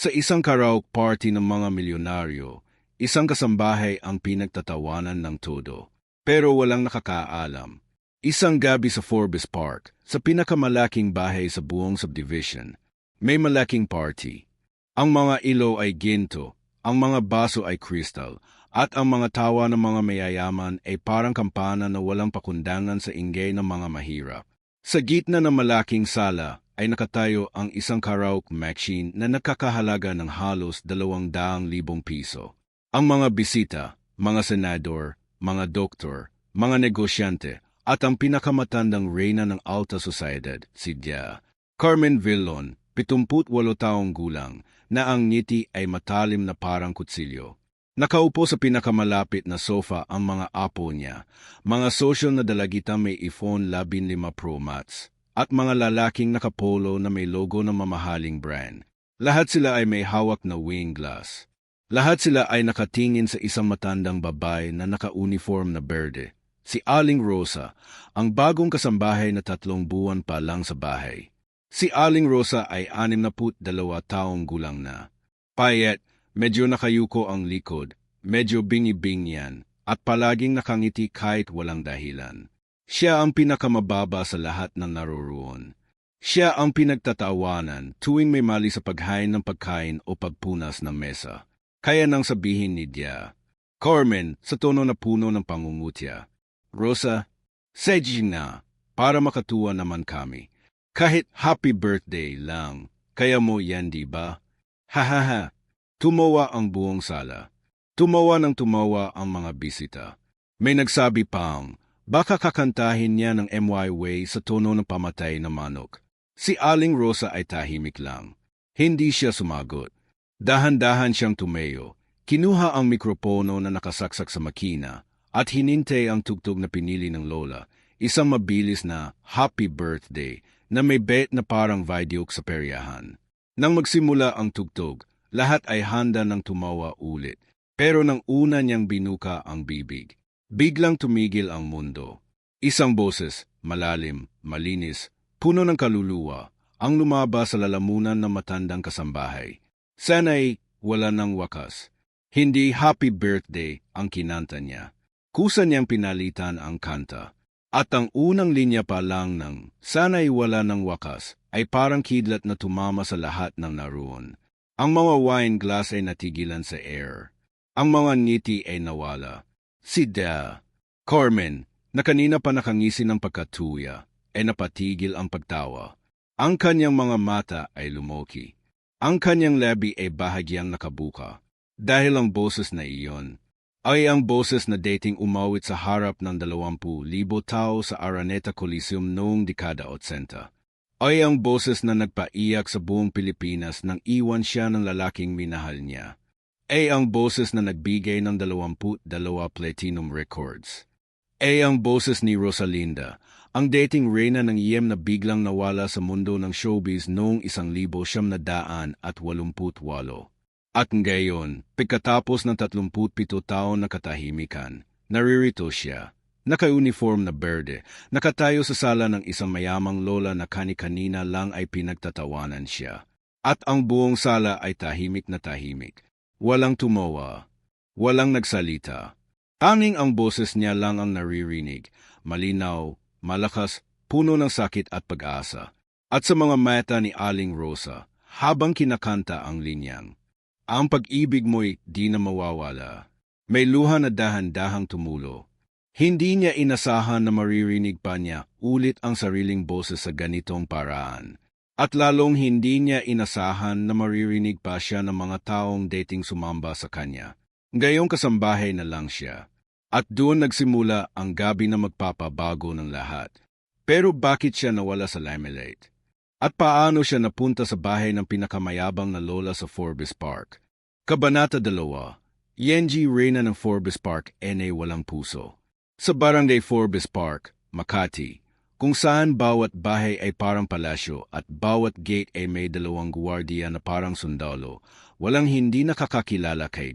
Sa isang karaoke party ng mga milyonaryo, isang kasambahay ang pinagtatawanan ng todo. Pero walang nakakaalam. Isang gabi sa Forbes Park, sa pinakamalaking bahay sa buong subdivision, may malaking party. Ang mga ilaw ay ginto, ang mga baso ay crystal, at ang mga tawa ng mga mayayaman ay parang kampana na walang pakundangan sa ingay ng mga mahirap. Sa gitna ng malaking sala ay nakatayo ang isang karaoke machine na nakakahalaga ng halos 200,000 piso. Ang mga bisita, mga senador, mga doktor, mga negosyante, at ang pinakamatandang reyna ng alta sociedad, si Carmen Villon, 78 taong gulang, na ang ngiti ay matalim na parang kutsilyo. Nakaupo sa pinakamalapit na sofa ang mga apo niya, mga social na dalagitang may iPhone 15 Pro Max, at mga lalaking nakapolo na may logo ng mamahaling brand. Lahat sila ay may hawak na wine glass. Lahat sila ay nakatingin sa isang matandang babae na naka-uniform na berde. Si Aling Rosa, ang bagong kasambahay na 3 buwan pa lang sa bahay. Si Aling Rosa ay 62 taong gulang na. Payat, medyo nakayuko ang likod, medyo bingi-bingyan, at palaging nakangiti kahit walang dahilan. Siya ang pinakamababa sa lahat ng naroon. Siya ang pinagtatawanan tuwing may mali sa paghain ng pagkain o pagpunas ng mesa. Kaya nang sabihin ni Carmen sa tono na puno ng pangungutya, Rosa, sedging na, para makatuwa naman kami. Kahit happy birthday lang, kaya mo yan di ba? Hahaha. Tumawa ang buong sala. Tumawa ng tumawa ang mga bisita. May nagsabi pang, baka kakantahin niya ng MY Way sa tono ng pamatay na manok. Si Aling Rosa ay tahimik lang. Hindi siya sumagot. Dahan-dahan siyang tumayo. Kinuha ang mikropono na nakasaksak sa makina at hinintay ang tugtog na pinili ng lola, isang mabilis na happy birthday na may bet na parang video sa peryahan. Nang magsimula ang tugtog, lahat ay handa ng tumawa ulit. Pero nang una niyang binuka ang bibig, biglang tumigil ang mundo. Isang boses, malalim, malinis, puno ng kaluluwa, ang lumabas sa lalamunan ng matandang kasambahay. Sana'y wala ng wakas. Hindi happy birthday ang kinanta niya. Kusa niyang pinalitan ang kanta. At ang unang linya pa lang ng sana'y wala ng wakas ay parang kidlat na tumama sa lahat ng naroon. Ang mga wine glass ay natigilan sa air. Ang mga ngiti ay nawala. Si Carmen, na kanina pa nakangisi ng pagkatuya, ay napatigil ang pagtawa. Ang kanyang mga mata ay lumoki. Ang kanyang labi ay bahagyang nakabuka. Dahil ang boses na iyon ay ang boses na dating umawit sa harap ng 20,000 tao sa Araneta Coliseum noong dekada 80. Ay ang boses na nagpaiyak sa buong Pilipinas nang iwan siya ng lalaking minahal niya. Ay ang boses na nagbigay ng 22 platinum records. Ay ang boses ni Rosalinda, ang dating reyna ng IEM na biglang nawala sa mundo ng showbiz noong 1988. At ngayon, pagkatapos ng 37 taon na katahimikan, naririto siya. Naka-uniform na berde, nakatayo sa sala ng isang mayamang lola na kani-kanina lang ay pinagtatawanan siya. At ang buong sala ay tahimik na tahimik. Walang tumawa, walang nagsalita. Tanging ang boses niya lang ang naririnig, malinaw, malakas, puno ng sakit at pag-asa. At sa mga mata ni Aling Rosa, habang kinakanta ang linyang, ang pag-ibig mo'y di na mawawala. May luha na dahan-dahang tumulo. Hindi niya inasahan na maririnig pa niya ulit ang sariling boses sa ganitong paraan. At lalong hindi niya inasahan na maririnig pa siya ng mga taong dating sumamba sa kanya. Ngayong kasambahay na lang siya. At doon nagsimula ang gabi na magpapabago ng lahat. Pero bakit siya nawala sa limelight? At paano siya napunta sa bahay ng pinakamayabang na lola sa Forbes Park? Kabanata 2. Yenji Reyna ng Forbes Park, NA walang puso. Sa Barangay Forbes Park, Makati, kung saan bawat bahay ay parang palasyo at bawat gate ay may 2 guwardiya na parang sundalo, walang hindi nakakakilala kay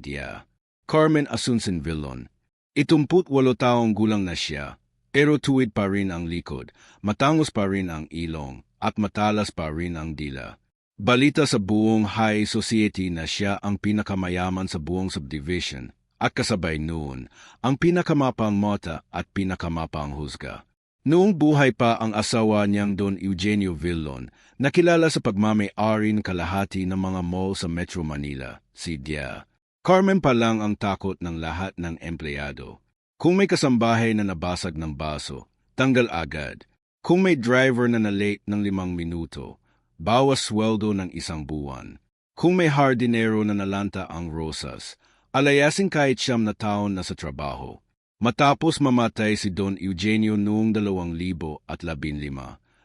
Carmen Asuncon Villon. 78 taong gulang na siya, pero tuwid pa rin ang likod, matangos pa rin ang ilong, at matalas pa rin ang dila. Balita sa buong high society na siya ang pinakamayaman sa buong subdivision at kasabay noon ang pinakamapang mota at pinakamapang husga. Noong buhay pa ang asawa niyang Don Eugenio Villon, nakilala sa pagmamay-ari ng kalahati ng mga mall sa Metro Manila, si Dia. Carmen pa lang ang takot ng lahat ng empleyado. Kung may kasambahay na nabasag ng baso, tanggal agad. Kung may driver na na-late ng 5 minuto, bawas sweldo ng 1 buwan. Kung may hardinero na nalanta ang rosas, alayasin kahit 9 na taon na sa trabaho. Matapos mamatay si Don Eugenio noong 2015,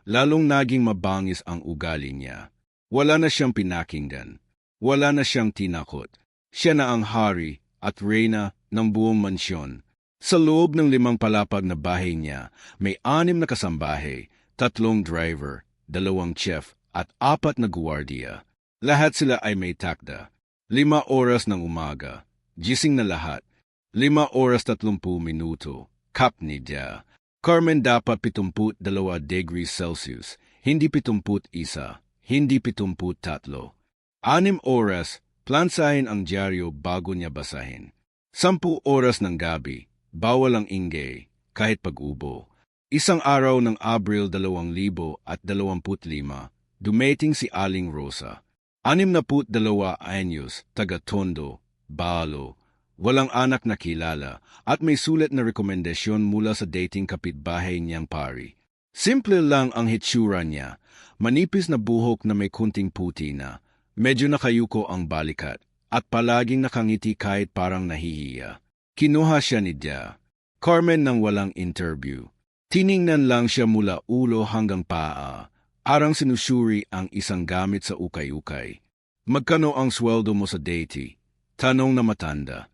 lalong naging mabangis ang ugali niya. Wala na siyang pinakinggan. Wala na siyang tinakot. Siya na ang hari at reyna ng buong mansyon. Sa loob ng 5 palapag na bahay niya, may 6 na kasambahay, 3 driver, 2 chef at 4 na guwardiya. Lahat sila ay may takda. 5 oras ng umaga, gising na lahat. 5 oras 30 minuto, kap ni Dia. Carmen dapat 72 degrees Celsius, hindi 71, hindi 73. 6 oras, plansahin ang dyaryo bago niya basahin. 10 oras ng gabi, bawal ang ingay, kahit pag-ubo. 1 araw ng Abril 2025, dumating si Aling Rosa. 62 anyos, taga Tondo, Balo. Walang anak na kilala at may sulat na rekomendasyon mula sa dating kapitbahay niyang pari. Simple lang ang hitsura niya, manipis na buhok na may kunting puti na, medyo nakayuko ang balikat, at palaging nakangiti kahit parang nahihiya. Kinuha siya ni Dia. Carmen nang walang interview. Tiningnan lang siya mula ulo hanggang paa, arang sinusuri ang isang gamit sa ukay-ukay. Magkano ang sweldo mo sa dati? Tanong na matanda.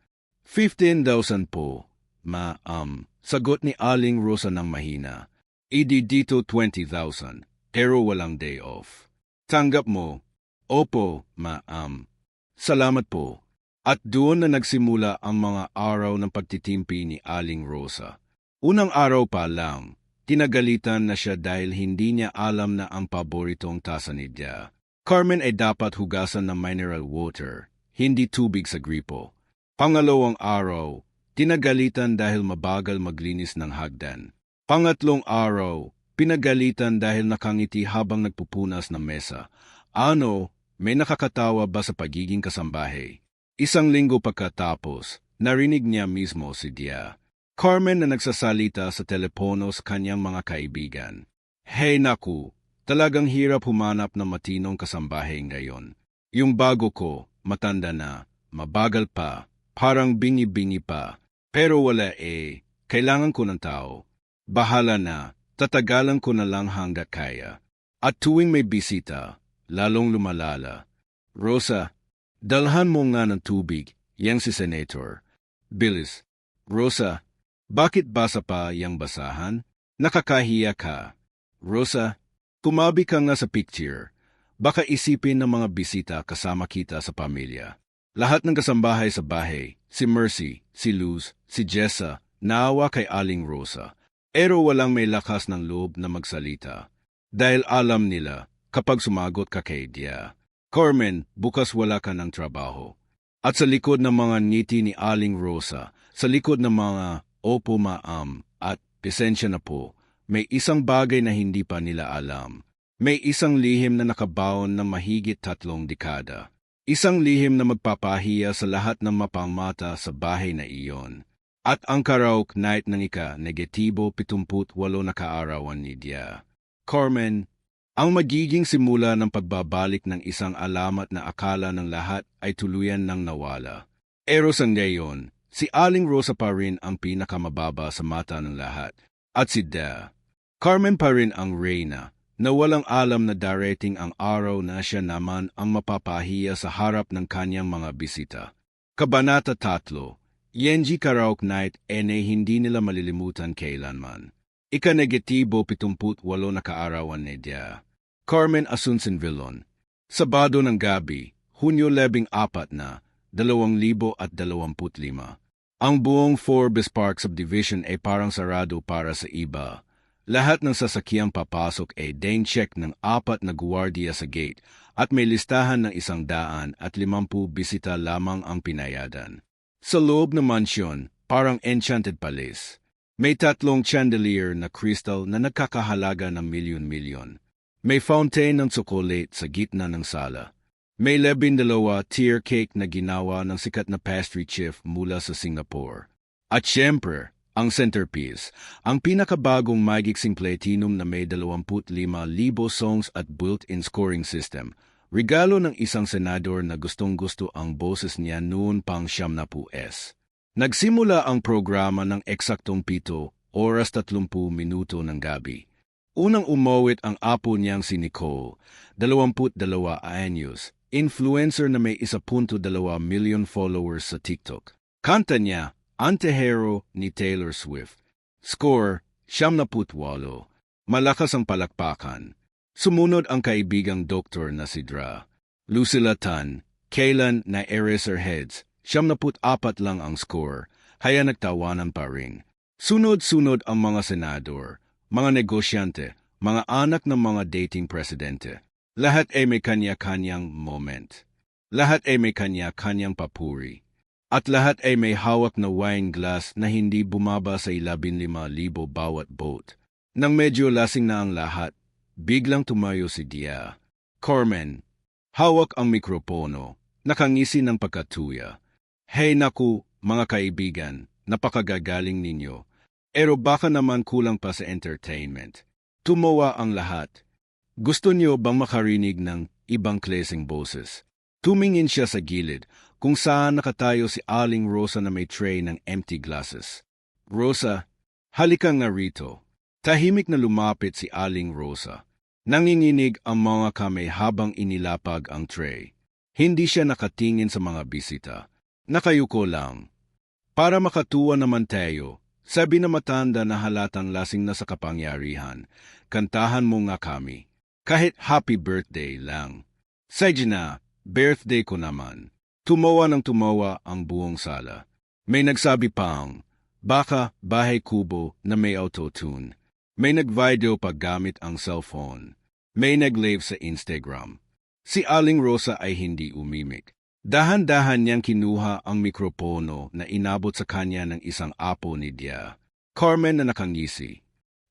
15,000 po, ma'am. Sagot ni Aling Rosa ng mahina. Idi dito 20,000, pero walang day off. Tanggap mo? Opo, ma'am. Salamat po. At doon na nagsimula ang mga araw ng pagtitimpi ni Aling Rosa. Unang araw pa lang, tinagalitan na siya dahil hindi niya alam na ang paboritong tasa ni Dia. Carmen ay dapat hugasan ng mineral water, hindi tubig sa gripo. Pangalawang araw, tinagalitan dahil mabagal maglinis ng hagdan. Pangatlong araw, pinagalitan dahil nakangiti habang nagpupunas ng mesa. Ano, may nakakatawa ba sa pagiging kasambahay? 1 linggo pagkatapos, narinig niya mismo si Dia. Carmen na nagsasalita sa telepono sa kanyang mga kaibigan. Hey naku, talagang hirap humanap ng matinong kasambahay ngayon. Yung bago ko, matanda na, mabagal pa, parang bingi-bingi pa. Pero wala kailangan ko ng tao. Bahala na, tatagalan ko na lang hanggat kaya. At tuwing may bisita, lalong lumalala. Rosa, dalhan mo nga ng tubig, yang si Senator. Bilis. Rosa, bakit basa pa yang basahan? Nakakahiya ka. Rosa, kumabi ka nga sa picture. Baka isipin ng mga bisita kasama kita sa pamilya. Lahat ng kasambahay sa bahay, si Mercy, si Luz, si Jessa, naawa kay Aling Rosa. Pero walang may lakas ng loob na magsalita. Dahil alam nila, kapag sumagot ka kay Dia, Carmen, bukas wala ka ng trabaho. At sa likod ng mga ngiti ni Aling Rosa, sa likod ng mga opo ma'am at pasensya na po, may isang bagay na hindi pa nila alam. May isang lihim na nakabaon ng mahigit 3 dekada. Isang lihim na magpapahiya sa lahat ng mapangmata sa bahay na iyon. At ang karaoke night ng negatibo 78 na kaarawan ni Dia. Carmen, ang magiging simula ng pagbabalik ng isang alamat na akala ng lahat ay tuluyan ng nawala. Pero sa ngayon, si Aling Rosa pa rin ang pinakamababa sa mata ng lahat. At si Dia. Carmen pa rin ang reyna, na walang alam na darating ang araw na siya naman ang mapapahiya sa harap ng kanyang mga bisita. Kabanata 3, Yenji Karaoke Night hindi nila malilimutan kailanman. Ika-negatibo 78 na kaarawan ni Dia. Carmen Asuncon Villon. Sabado ng gabi, Hunyo 14 na, 2025. Ang buong Forbes Park Subdivision ay parang sarado para sa iba. Lahat ng sasakyang papasok ay check ng 4 na guwardiya sa gate at may listahan ng 150 bisita lamang ang pinayadan. Sa loob ng mansyon, parang enchanted palace. May 3 chandelier na crystal na nagkakahalaga ng milyon-milyon. May fountain ng tsokolate sa gitna ng sala. May 12 tier cake na ginawa ng sikat na pastry chef mula sa Singapore. At syempre, ang centerpiece, ang pinakabagong magicsing platinum na may 25,000 songs at built-in scoring system. Regalo ng isang senador na gustong-gusto ang boses niya noon pang 70s. Nagsimula ang programa ng eksaktong 7 oras 30 minuto ng gabi. Unang umawit ang apo niyang si Nicole, 22 anyos, influencer na may 1.2 million followers sa TikTok. Kanta niya, Antihero ni Taylor Swift. Score, 78. Malakas ang palakpakan. Sumunod ang kaibigang doktor na si Dra. Lucilla Tan, kailan na Eraserheads, 74 lang ang score, kaya nagtawanan pa rin. Sunod-sunod ang mga senador, mga negosyante, mga anak ng mga dating presidente. Lahat ay may kanya-kanyang moment. Lahat ay may kanya-kanyang papuri. At lahat ay may hawak na wine glass na hindi bumaba sa 15,000 bawat boat. Nang medyo lasing na ang lahat, biglang tumayo si Dia. Carmen, hawak ang mikropono, nakangisi ng pagkatuya. Hey naku, mga kaibigan, napakagagaling ninyo. Pero baka naman kulang pa sa entertainment. Tumawa ang lahat. Gusto niyo bang makarinig ng ibang klaseng boses? Tumingin siya sa gilid, kung saan nakatayo si Aling Rosa na may tray ng empty glasses. Rosa, halikang narito. Tahimik na lumapit si Aling Rosa. Nanginginig ang mga kamay habang inilapag ang tray. Hindi siya nakatingin sa mga bisita. Nakayuko lang. Para makatuwa naman tayo, sabi na matanda na halatang lasing na sa kapangyarihan, kantahan mo nga kami. Kahit happy birthday lang. Sige na, birthday ko naman. Tumawa ng tumawa ang buong sala. May nagsabi pang, baka bahay kubo na may auto-tune. May nag-video pag gamit ang cellphone. May nag-live sa Instagram. Si Aling Rosa ay hindi umimik. Dahan-dahan niyang kinuha ang mikropono na inabot sa kanya ng isang apo ni Dia. Carmen na nakangisi.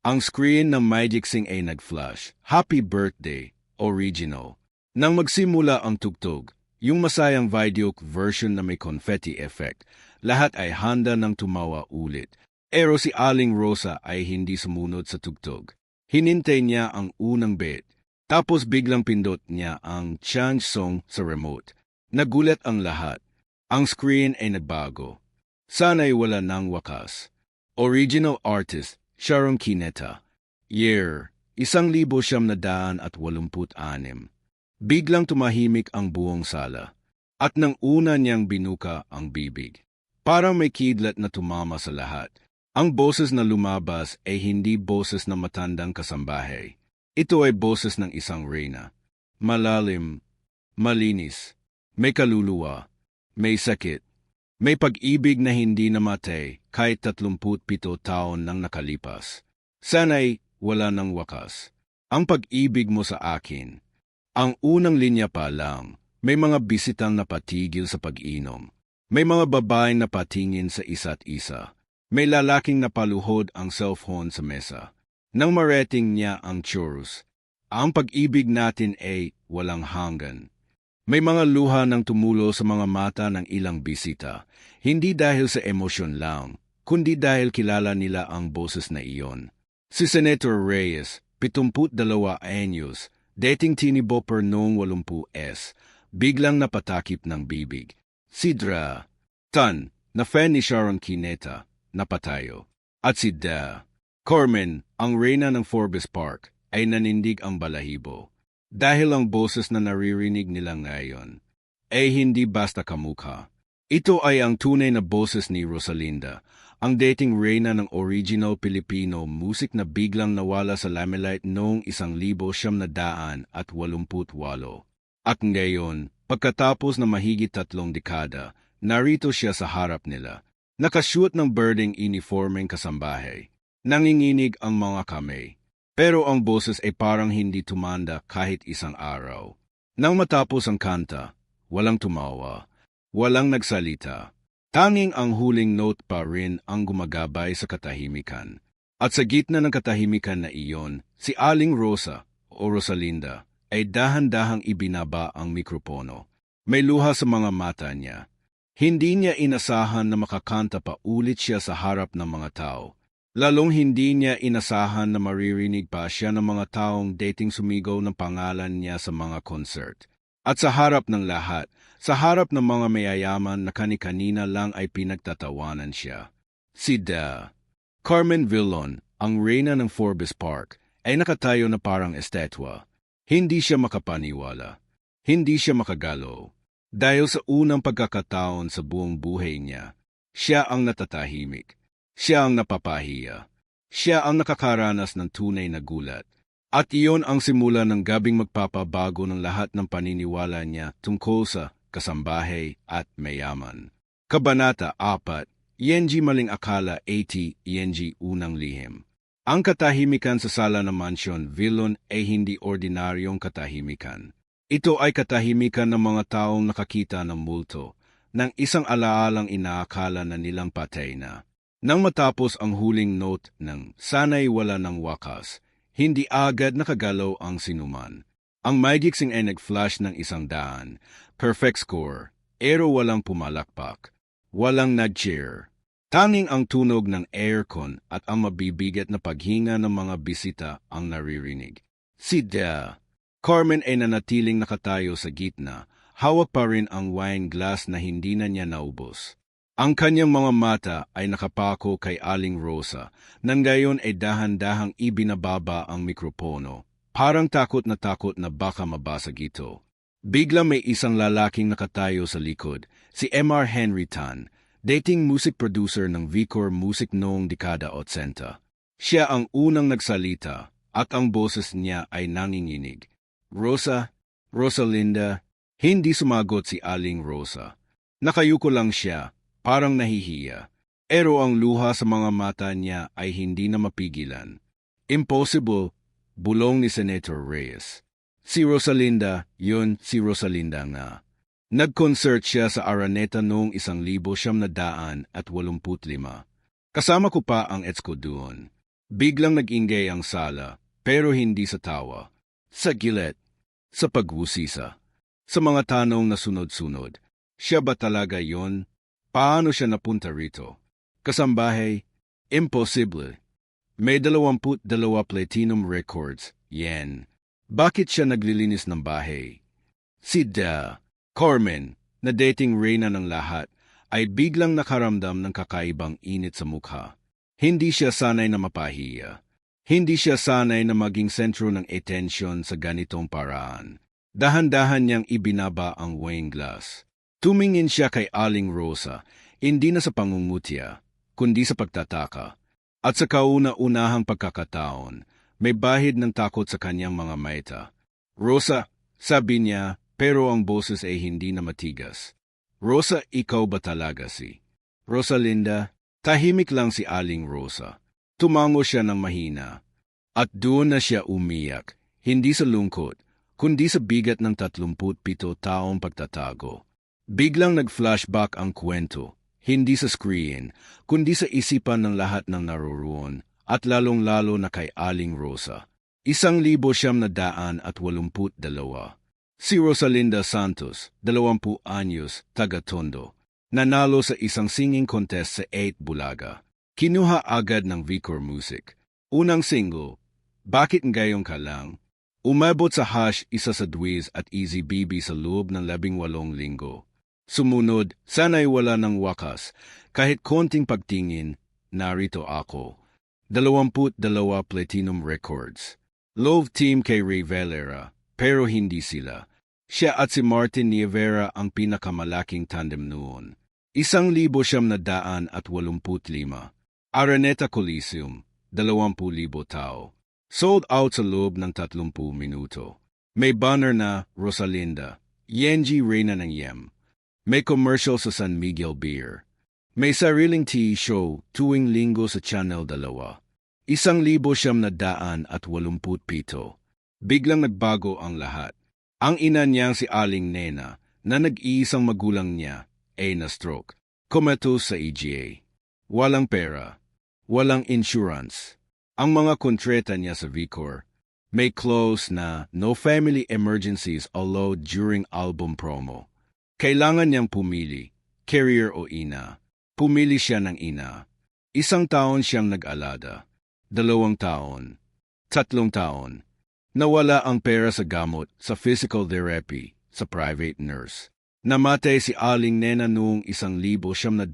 Ang screen ng magicsing ay nag-flash. Happy birthday, original. Nang magsimula ang tugtog, yung masayang video version na may confetti effect, lahat ay handa ng tumawa ulit. Pero si Aling Rosa ay hindi sumunod sa tugtog. Hinintay niya ang unang beat, tapos biglang pindot niya ang change song sa remote. Nagulat ang lahat. Ang screen ay nagbago. Sana'y wala ng wakas. Original artist, Sharon Cuneta. Year, 1,986. Biglang tumahimik ang buong sala, at nang una niyang binuka ang bibig. Parang may kidlat na tumama sa lahat. Ang boses na lumabas ay hindi boses ng matandang kasambahay. Ito ay boses ng isang reyna. Malalim, malinis, may kaluluwa, may sakit, may pag-ibig na hindi namatay kahit 37 taon nang nakalipas. Sana'y wala ng wakas. Ang pag-ibig mo sa akin. Ang unang linya pa lang, may mga bisitang napatigil sa pag-inom. May mga babaeng napatingin sa isa't isa. May lalaking napaluhod ang cellphone sa mesa. Nang marating niya ang chorus, ang pag-ibig natin ay walang hanggan. May mga luha ng tumulo sa mga mata ng ilang bisita, hindi dahil sa emosyon lang, kundi dahil kilala nila ang boses na iyon. Si Senator Reyes, 72 anyos, dating tinibopper noong 80s, biglang napatakip ng bibig. Si Dra. Tan, na fan ni Sharon Cuneta, napatayo. At si Da. Carmen, ang reyna ng Forbes Park, ay nanindig ang balahibo. Dahil ang boses na naririnig nila ngayon ay hindi basta kamukha. Ito ay ang tunay na boses ni Rosalinda, ang dating reyna ng original Filipino music na biglang nawala sa limelight noong 1988. At ngayon, pagkatapos na mahigit 3 dekada, narito siya sa harap nila, nakasuot ng birding uniformeng kasambahay. Nanginginig ang mga kamay. Pero ang boses ay parang hindi tumanda kahit isang araw. Nang matapos ang kanta, walang tumawa, walang nagsalita. Tanging ang huling note pa rin ang gumagabay sa katahimikan. At sa gitna ng katahimikan na iyon, si Aling Rosa o Rosalinda ay dahan-dahang ibinaba ang mikropono. May luha sa mga mata niya. Hindi niya inasahan na makakanta pa ulit siya sa harap ng mga tao. Lalong hindi niya inasahan na maririnig pa siya ng mga taong dating sumigaw ng pangalan niya sa mga concert. At sa harap ng lahat, sa harap ng mga mayayaman na kani-kanina lang ay pinagtatawanan siya. Si Carmen Villon, ang reyna ng Forbes Park, ay nakatayo na parang estatwa. Hindi siya makapaniwala. Hindi siya makagalaw. Dahil sa unang pagkakataon sa buong buhay niya, siya ang natatahimik. Siya ang napapahiya. Siya ang nakakaranas ng tunay na gulat. At iyon ang simula ng gabing magpapabago ng lahat ng paniniwala niya tungkol sa kasambahay at mayaman. Kabanata 4, Yenji Maling Akala 80, Yenji Unang Lihim. Ang katahimikan sa sala ng mansyon Villon ay hindi ordinaryong katahimikan. Ito ay katahimikan ng mga taong nakakita ng multo, ng isang alaalang inaakala na nilang patay na. Nang matapos ang huling note ng sana'y wala ng wakas, hindi agad nakagalaw ang sinuman. Ang magicsing ay nag-flash ng 100, perfect score, pero walang pumalakpak, walang nag-cheer. Tanging ang tunog ng aircon at ang mabibigat na paghinga ng mga bisita ang naririnig. Si Carmen ay nanatiling nakatayo sa gitna, hawak pa rin ang wine glass na hindi na niya naubos. Ang kanyang mga mata ay nakapako kay Aling Rosa, nang gayon ay dahan-dahang ibinababa ang mikropono, parang takot na baka mabasag ito. Bigla may isang lalaking nakatayo sa likod, si M.R. Henry Tan, dating music producer ng Vicor Music noong dekada 80. Siya ang unang nagsalita, at ang boses niya ay nanginginig. Rosalinda, hindi sumagot si Aling Rosa. Nakayuko lang siya, parang nahihiya. Pero ang luha sa mga mata niya ay hindi na mapigilan. Impossible, bulong ni Senator Reyes. Si Rosalinda, yun si Rosalinda nga. Nag-concert siya sa Araneta noong 1985. Kasama ko pa ang Etsko doon. Biglang nag-ingay ang sala, pero hindi sa tawa. Sa gilet, sa pagwusisa, sa mga tanong na sunod-sunod. Siya ba talaga yon? Paano siya napunta rito? Kasambahay? Imposible. May 22 platinum records, yen. Bakit siya naglilinis ng bahay? Si Carmen, na dating reyna ng lahat, ay biglang nakaramdam ng kakaibang init sa mukha. Hindi siya sanay na mapahiya. Hindi siya sanay na maging sentro ng atensyon sa ganitong paraan. Dahan-dahan niyang ibinaba ang wine glass. Tumingin siya kay Aling Rosa, hindi na sa pangungutya, kundi sa pagtataka. At sa kauna-unahang pagkakataon, may bahid ng takot sa kanyang mga mata. Rosa, sabi niya, pero ang boses ay hindi na matigas. Rosa, ikaw ba talaga si Rosalinda? Tahimik lang si Aling Rosa. Tumango siya ng mahina. At doon na siya umiyak, hindi sa lungkot, kundi sa bigat ng 37 taong pagtatago. Biglang nag-flashback ang kwento, hindi sa screen, kundi sa isipan ng lahat ng naroroon, at lalong-lalo na kay Aling Rosa. 1982. Si Rosalinda Santos, 20 anyos, taga-Tondo, nanalo sa isang singing contest sa 8 Bulaga. Kinuha agad ng Vicor Music. Unang single, Bakit Ngayong Ka Lang? Umabot sa hash isa sa Dwiz at Easy BB sa loob ng 18 linggo. Sumunod, Sana'y Wala ng Wakas, kahit konting pagtingin, narito ako. 22 platinum records. Love team kay Ray Valera, pero hindi sila. Siya at si Martin Nievera ang pinakamalaking tandem noon. 1,985. Araneta Coliseum, 20,000 tao. Sold out sa loob ng 30 minuto. May banner na Rosalinda, Yenji Reyna ng Yem. May commercial sa San Miguel Beer. May sariling tea show tuwing linggo sa Channel 2. 1,987. Biglang nagbago ang lahat. Ang ina niyang si Aling Nena, na nag-iisang magulang niya, ay na-stroke. Comatose sa EGA. Walang pera. Walang insurance. Ang mga kontrata niya sa Vicor, may clause na no family emergencies allowed during album promo. Kailangan niyang pumili, career o ina. Pumili siya ng ina. 1 taon siyang nag-alada. 2 taon. 3 taon. Nawala ang pera sa gamot, sa physical therapy, sa private nurse. Namatay si Aling Nena noong 1,970.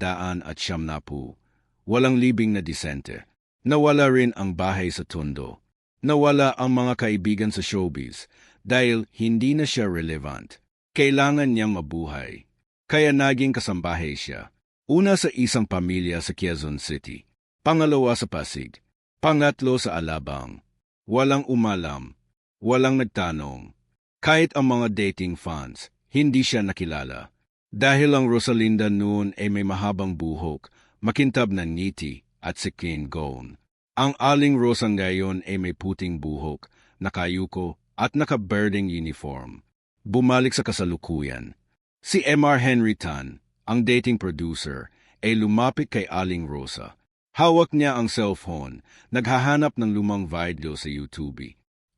Walang libing na disente. Nawala rin ang bahay sa Tondo. Nawala ang mga kaibigan sa showbiz dahil hindi na siya relevant. Kailangan niyang mabuhay. Kaya naging kasambahay siya. Una sa isang pamilya sa Quezon City. Pangalawa sa Pasig. Pangatlo sa Alabang. Walang umalam. Walang nagtanong. Kahit ang mga dating fans, hindi siya nakilala. Dahil ang Rosalinda noon ay may mahabang buhok, makintab na ngiti at sikin gown. Ang Aling Rosa ngayon ay may puting buhok, nakayuko at naka-birding uniform. Bumalik sa kasalukuyan. Si Mr. Henry Tan, ang dating producer, ay lumapit kay Aling Rosa. Hawak niya ang cellphone, naghahanap ng lumang video sa YouTube.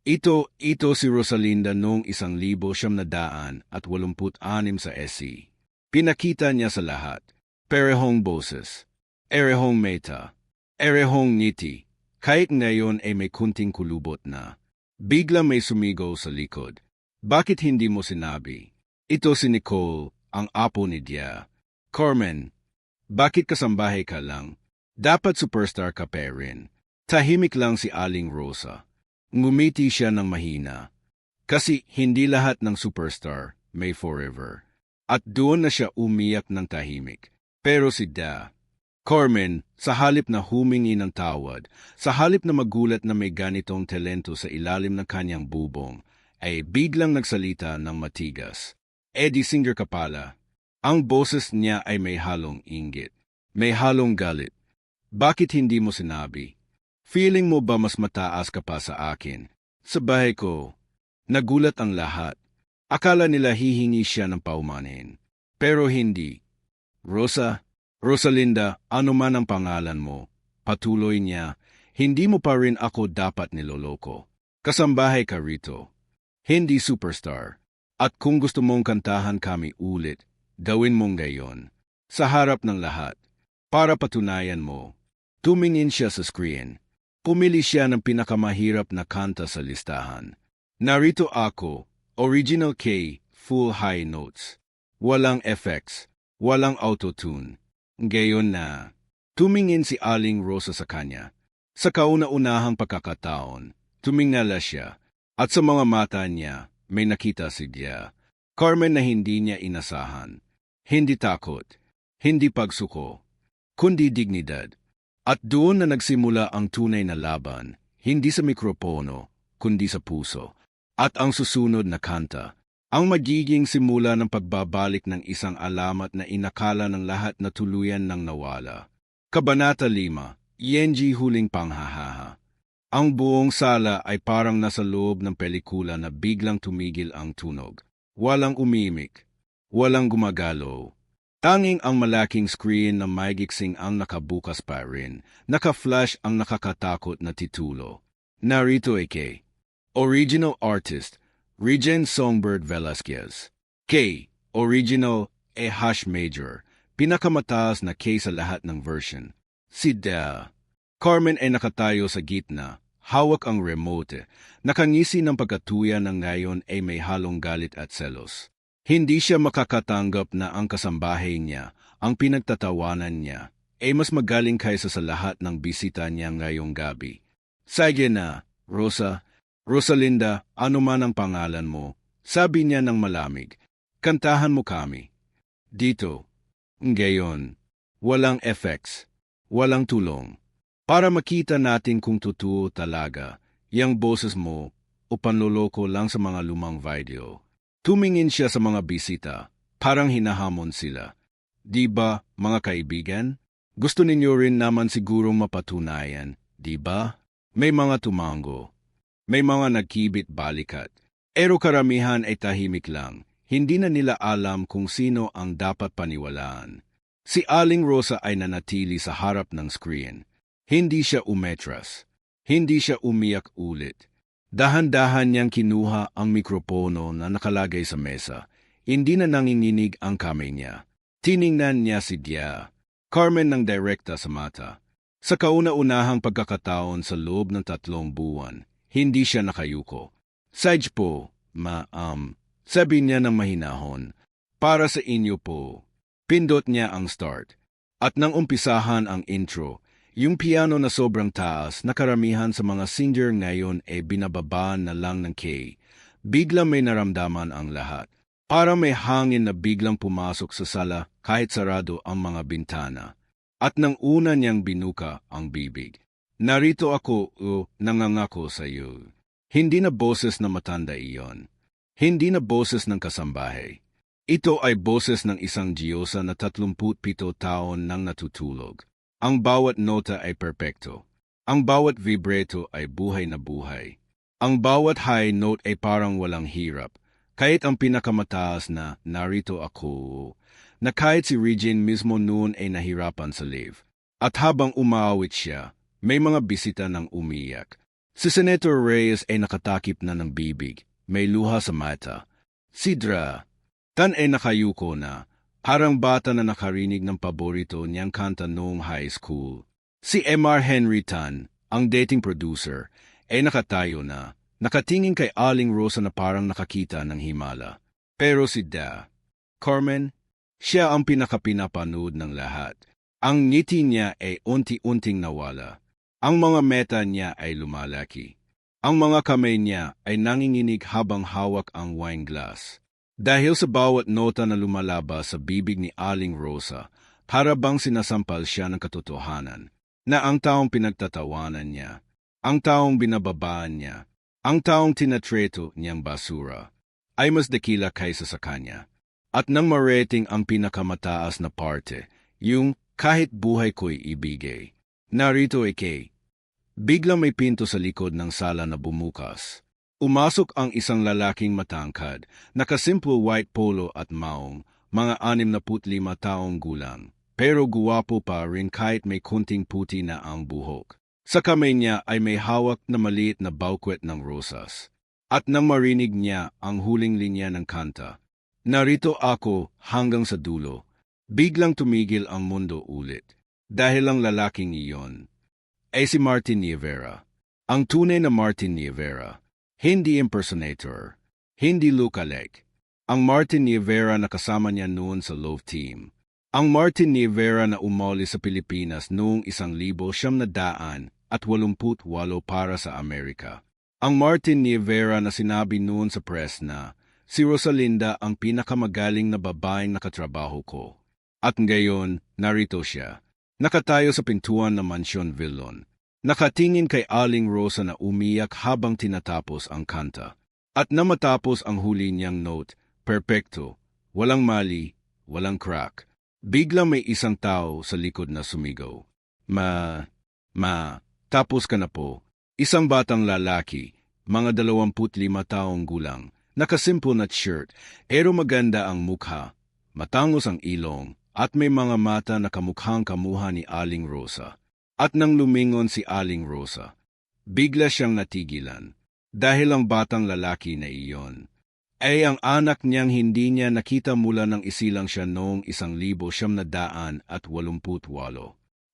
Ito si Rosalinda noong 1,986 sa SC. Pinakita niya sa lahat. Perehong boses. Erehong meta. Erehong ngiti. Kahit ngayon ay may kunting kulubot na. Bigla may sumigaw sa likod. Bakit hindi mo sinabi? Ito si Nicole, ang apo ni Dia. Carmen, bakit kasambahay ka lang? Dapat superstar ka pa rin. Tahimik lang si Aling Rosa. Ngumiti siya ng mahina. Kasi hindi lahat ng superstar may forever. At doon na siya umiyak ng tahimik. Pero si Da, Carmen, sa halip na humingi ng tawad, sa halip na magulat na may ganitong talento sa ilalim ng kanyang bubong, ay biglang nagsalita ng matigas. Eddie Singer ka pala. Ang boses niya ay may halong inggit. May halong galit. Bakit hindi mo sinabi? Feeling mo ba mas mataas ka pa sa akin? Sa bahay ko, nagulat ang lahat. Akala nila hihingi siya ng paumanhin. Pero hindi. Rosalinda, ano man ang pangalan mo, patuloy niya, hindi mo pa rin ako dapat niloloko. Kasambahay ka rito. Hindi superstar. At kung gusto mong kantahan kami ulit, gawin mong gayon. Sa harap ng lahat. Para patunayan mo. Tumingin siya sa screen. Pumili siya ng pinakamahirap na kanta sa listahan. Narito ako, original K, full high notes. Walang effects, walang autotune. Gayon na. Tumingin si Aling Rosa sa kanya. Sa kauna-unahang pagkakataon, tumingala siya. At sa mga mata niya, may nakita si Dia. Carmen na hindi niya inasahan. Hindi takot, hindi pagsuko, kundi dignidad. At doon na nagsimula ang tunay na laban, hindi sa mikropono, kundi sa puso. At ang susunod na kanta, ang magiging simula ng pagbabalik ng isang alamat na inakala ng lahat na tuluyan ng nawala. Kabanata 5, Yenji Huling Panghahaha. Ang buong sala ay parang nasa loob ng pelikula na biglang tumigil ang tunog. Walang umimik, walang gumagalaw. Tanging ang malaking screen na maigiksing ang nakabukas pa rin, naka-flash ang nakakatakot na titulo. Narito ay K. Original Artist, Regen Songbird Velasquez. K. Original E hash major, pinakamataas na K sa lahat ng version. Si Da. Carmen ay nakatayo sa gitna, hawak ang remote, nakangisi ng pagkatuya ng ngayon ay may halong galit at selos. Hindi siya makakatanggap na ang kasambahay niya, ang pinagtatawanan niya, ay mas magaling kaysa sa lahat ng bisita niya ngayong gabi. Sige na, Rosalinda, ano man ang pangalan mo, sabi niya ng malamig, kantahan mo kami. Dito. Ngayon, walang effects, walang tulong. Para makita natin kung totoo talaga, yang boses mo, o panloloko lang sa mga lumang video. Tumingin siya sa mga bisita, parang hinahamon sila. Di ba, mga kaibigan? Gusto ninyo rin naman sigurong mapatunayan, di ba? May mga tumango. May mga nagkibit balikat. Pero karamihan ay tahimik lang. Hindi na nila alam kung sino ang dapat paniwalaan. Si Aling Rosa ay nanatili sa harap ng screen. Hindi siya umetras. Hindi siya umiyak ulit. Dahan-dahan niyang kinuha ang mikropono na nakalagay sa mesa. Hindi na nanginginig ang kamay niya. Tiningnan niya si Dia, Carmen ng direkta sa mata. Sa kauna-unahang pagkakataon sa loob ng 3 buwan, hindi siya nakayuko. Sage po, sabi niya ng mahinahon. Para sa inyo po. Pindot niya ang start. At nang umpisahan ang intro, yung piano na sobrang taas na karamihan sa mga singer ngayon ay binababaan na lang ng K. Bigla may naramdaman ang lahat. Para may hangin na biglang pumasok sa sala kahit sarado ang mga bintana. At nang una niyang binuka ang bibig. Narito ako nangangako sa iyo. Hindi na boses na matanda iyon. Hindi na boses ng kasambahay. Ito ay boses ng isang Diyosa na 37 taon nang natutulog. Ang bawat nota ay perpekto. Ang bawat vibrato ay buhay na buhay. Ang bawat high note ay parang walang hirap. Kahit ang pinakamataas na narito ako, na kahit si Regine mismo noon ay nahirapan sa live. At habang umaawit siya, may mga bisita ng umiyak. Si Senator Reyes ay nakatakip na ng bibig, may luha sa mata. Si Dra, Tan ay nakayuko na, parang bata na nakarinig ng paborito niyang kanta noong high school. Si Mr. Henry Tan, ang dating producer, ay nakatayo na, nakatingin kay Aling Rosa na parang nakakita ng himala. Pero si Carmen, siya ang pinakapinapanood ng lahat. Ang ngiti niya ay unti-unting nawala. Ang mga meta niya ay lumalaki. Ang mga kamay niya ay nanginginig habang hawak ang wine glass. Dahil sa bawat nota na lumalabas sa bibig ni Aling Rosa, para bang sinasampal siya ng katotohanan na ang taong pinagtatawanan niya, ang taong binababaan niya, ang taong tinatreto niyang basura, ay mas dakila kaysa sa kanya. At nang marating ang pinakamataas na parte, yung kahit buhay ko'y ibigay. Narito ay kay. Biglang may pinto sa likod ng sala na bumukas. Umasok ang isang lalaking matangkad, nakasimple white polo at maong, mga 65 taong gulang. Pero guwapo pa rin kahit may kunting puti na ang buhok. Sa kamay niya ay may hawak na maliit na baukwet ng rosas. At nang marinig niya ang huling linya ng kanta, narito ako hanggang sa dulo. Biglang tumigil ang mundo ulit. Dahil ang lalaking iyon ay si Martin Nievera. Ang tunay na Martin Nievera. Hindi impersonator. Hindi lookalike. Ang Martin Nievera na kasama niya noon sa Love Team. Ang Martin Nievera na umali sa Pilipinas noong 1988 para sa Amerika. Ang Martin Nievera na sinabi noon sa press na si Rosalinda ang pinakamagaling na babaeng nakatrabaho ko. At ngayon, narito siya. Nakatayo sa pintuan ng Mansyon Villon. Nakatingin kay Aling Rosa na umiyak habang tinatapos ang kanta. At na matapos ang huli niyang note, perpekto, walang mali, walang crack. Bigla may isang tao sa likod na sumigaw. Tapos ka na po. Isang batang lalaki, mga 25 taong gulang, nakasimple na shirt, pero maganda ang mukha, matangos ang ilong, at may mga mata na kamukhang kamuha ni Aling Rosa. At nang lumingon si Aling Rosa, bigla siyang natigilan. Dahil ang batang lalaki na iyon ay ang anak niyang hindi niya nakita mula nang isilang siya noong 1988.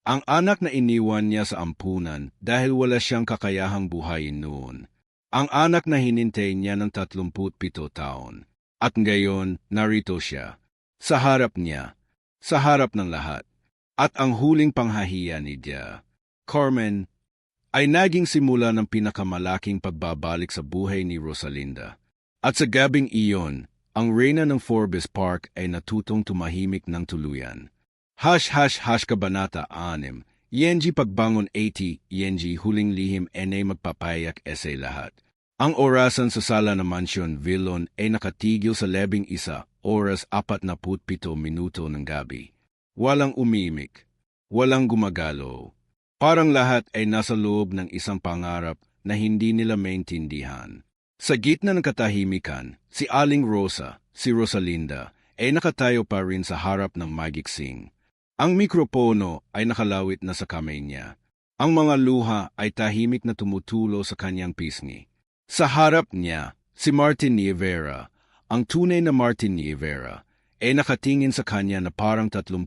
Ang anak na iniwan niya sa ampunan dahil wala siyang kakayahang buhayin noon. Ang anak na hinintay niya ng 37 taon. At ngayon, narito siya. Sa harap niya. Sa harap ng lahat. At ang huling panghahiya ni Dia, Carmen, ay naging simula ng pinakamalaking pagbabalik sa buhay ni Rosalinda. At sa gabing iyon, ang reyna ng Forbes Park ay natutong tumahimik ng tuluyan. Kabanata 6, Yenji Pagbangon 80, Yenji Huling Lihim NA Magpapayak essay lahat. Ang orasan sa sala ng Mansyon Villon ay nakatigil sa 11 oras 47 minuto ng gabi. Walang umimik, walang gumagalaw. Parang lahat ay nasa loob ng isang pangarap na hindi nila maintindihan. Sa gitna ng katahimikan, si Aling Rosa, si Rosalinda, ay nakatayo pa rin sa harap ng magiksing. Ang mikropono ay nakalawit na sa kamay niya. Ang mga luha ay tahimik na tumutulo sa kanyang pisngi. Sa harap niya, si Martin Nievera, ang tunay na Martin Nievera, ay nakatingin sa kanya na parang 37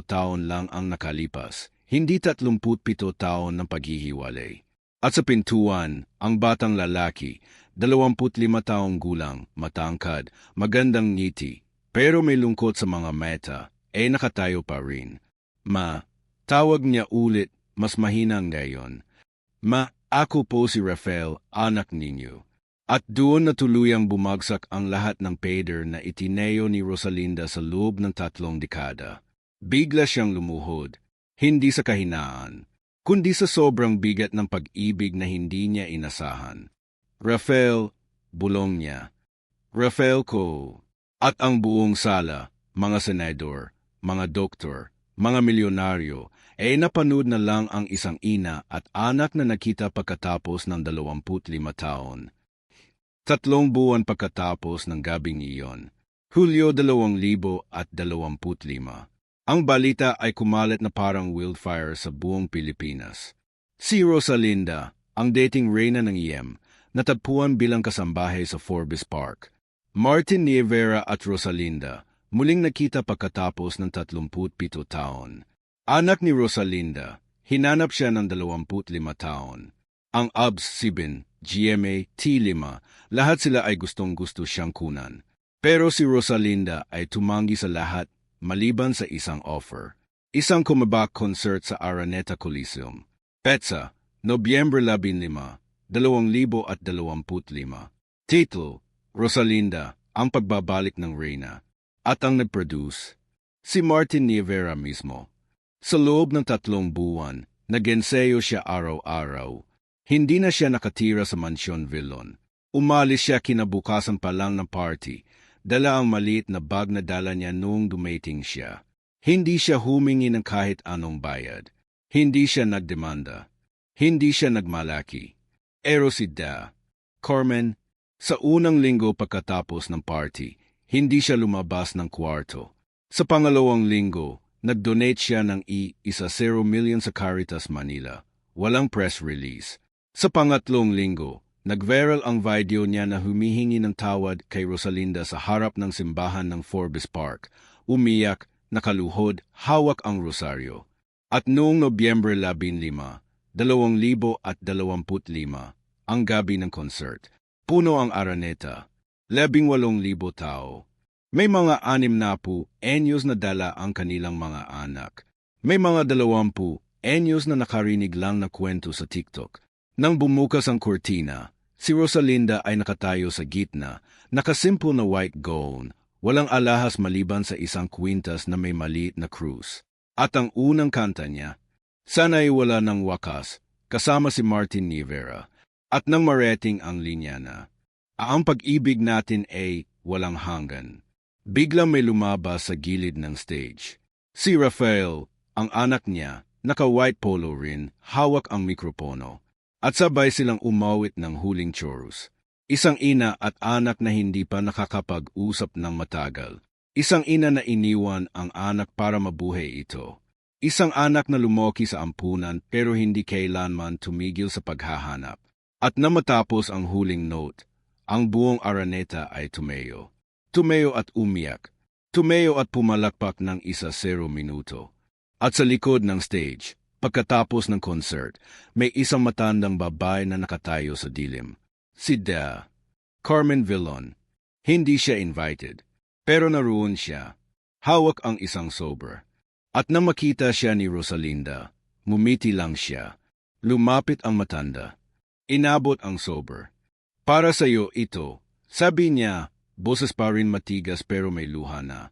taon lang ang nakalipas, hindi 37 taon ng paghihiwalay. At sa pintuan, ang batang lalaki, 25 taong gulang, matangkad, magandang ngiti, pero may lungkot sa mga mata, ay nakatayo pa rin. Ma, tawag niya ulit, mas mahinang ngayon. Ma, ako po si Rafael, anak ninyo. At doon na tuluyang bumagsak ang lahat ng pader na itineo ni Rosalinda sa loob ng 3 dekada. Bigla siyang lumuhod, hindi sa kahinaan, kundi sa sobrang bigat ng pag-ibig na hindi niya inasahan. Rafael, bulong niya. Rafael ko. At ang buong sala, mga senador, mga doktor, mga milyonaryo, ay napanood na lang ang isang ina at anak na nakita pagkatapos ng 25 taon. 3 buwan pagkatapos ng gabing iyon, Hulyo 2025. Ang balita ay kumalat na parang wildfire sa buong Pilipinas. Si Rosalinda, ang dating reyna ng IEM, natagpuan bilang kasambahay sa Forbes Park. Martin Nievera at Rosalinda, muling nakita pagkatapos ng 37 taon. Anak ni Rosalinda, hinanap siya ng 25 taon. Ang ABS 7, GMA T5, lahat sila ay gustong-gusto siyang kunan. Pero si Rosalinda ay tumanggi sa lahat maliban sa isang offer. Isang kumabak concert sa Araneta Coliseum. Petsa, Nobyembre 15, 2025. Titulo, Rosalinda, ang pagbabalik ng reyna. At ang nag-produce, si Martin Nievera mismo. Sa loob ng 3 buwan, nag-ensayo siya araw-araw. Hindi na siya nakatira sa Mansyon Villon. Umalis siya kinabukasan pa lang ng party. Dala ang maliit na bag na dala niya noong dumating siya. Hindi siya humingi ng kahit anong bayad. Hindi siya nagdemanda. Hindi siya nagmalaki. Pero si Carmen, sa unang linggo pagkatapos ng party, hindi siya lumabas ng kwarto. Sa pangalawang linggo, nag-donate siya ng ₱1 million sa Caritas Manila. Walang press release. Sa pangatlong linggo, nag-viral ang video niya na humihingi ng tawad kay Rosalinda sa harap ng simbahan ng Forbes Park. Umiyak, nakaluhod, hawak ang rosaryo. At noong Nobyembre 15, 2025, ang gabi ng concert, puno ang Araneta, 18,000 tao. May mga 60 anyos na dala ang kanilang mga anak. May mga 20 anyos na nakarinig lang na kwento sa TikTok. Nang bumukas ang kurtina, si Rosalinda ay nakatayo sa gitna, nakasimple na white gown, walang alahas maliban sa isang kwintas na may maliit na krus. At ang unang kanta niya, Sana'y wala ng wakas, kasama si Martin Nievera. At nang marating ang linya na, ang pag-ibig natin ay walang hanggan. Biglang may lumabas sa gilid ng stage. Si Rafael, ang anak niya, naka-white polo rin, hawak ang mikropono. At sabay silang umawit ng huling chorus. Isang ina at anak na hindi pa nakakapag-usap ng matagal. Isang ina na iniwan ang anak para mabuhay ito. Isang anak na lumoki sa ampunan pero hindi kailanman tumigil sa paghahanap. At na matapos ang huling note, ang buong Araneta ay tumayo. Tumayo at umiyak. Tumayo at pumalakpak ng 1-0 minuto. At sa likod ng stage, pagkatapos ng concert, may isang matandang babae na nakatayo sa dilim. Si Carmen Villon. Hindi siya invited, pero naroon siya. Hawak ang isang sober. At nang makita siya ni Rosalinda, mumiti lang siya. Lumapit ang matanda. Inabot ang sober. Para sa iyo ito, sabi niya, boses pa rin matigas pero may luha na.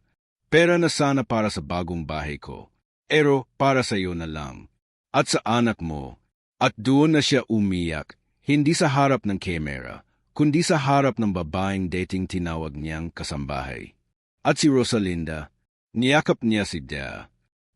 Pera na sana para sa bagong bahay ko. Pero para sa iyo na lang. At sa anak mo. At doon na siya umiyak, hindi sa harap ng kamera, kundi sa harap ng babaeng dating tinawag niyang kasambahay. At si Rosalinda, niyakap niya si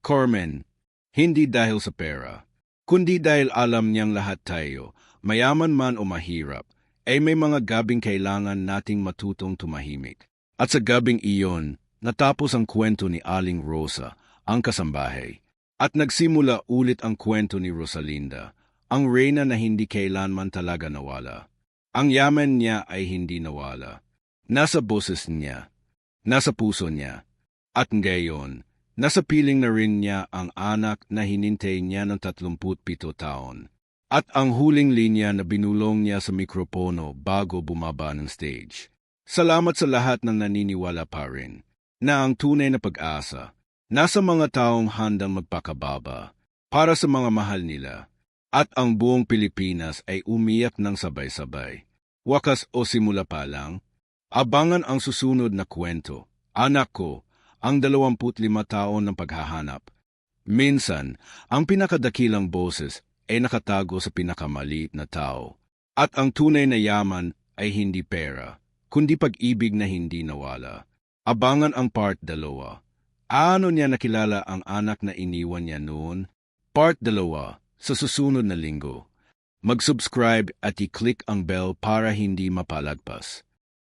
Carmen, hindi dahil sa pera, kundi dahil alam niyang lahat tayo, mayaman man o mahirap, ay may mga gabing kailangan nating matutong tumahimik. At sa gabing iyon, natapos ang kwento ni Aling Rosa, ang kasambahay. At nagsimula ulit ang kwento ni Rosalinda, ang reyna na hindi kailanman talaga nawala. Ang yaman niya ay hindi nawala. Nasa boses niya, nasa puso niya, at ngayon, nasa piling na rin niya ang anak na hinintay niya ng 37 taon. At ang huling linya na binulong niya sa mikropono bago bumaba ng stage. Salamat sa lahat ng naniniwala pa rin na ang tunay na pag-asa nasa mga taong handang magpakababa para sa mga mahal nila. At ang buong Pilipinas ay umiyak ng sabay-sabay. Wakas o simula pa lang, abangan ang susunod na kwento. Anak ko, ang 25 taon ng paghahanap. Minsan, ang pinakadakilang boses ay nakatago sa pinakamaliit na tao. At ang tunay na yaman ay hindi pera, kundi pag-ibig na hindi nawala. Abangan ang part 2. Ano niya nakilala ang anak na iniwan niya noon? Part 2, sa susunod na linggo. Mag-subscribe at i-click ang bell para hindi mapalagpas.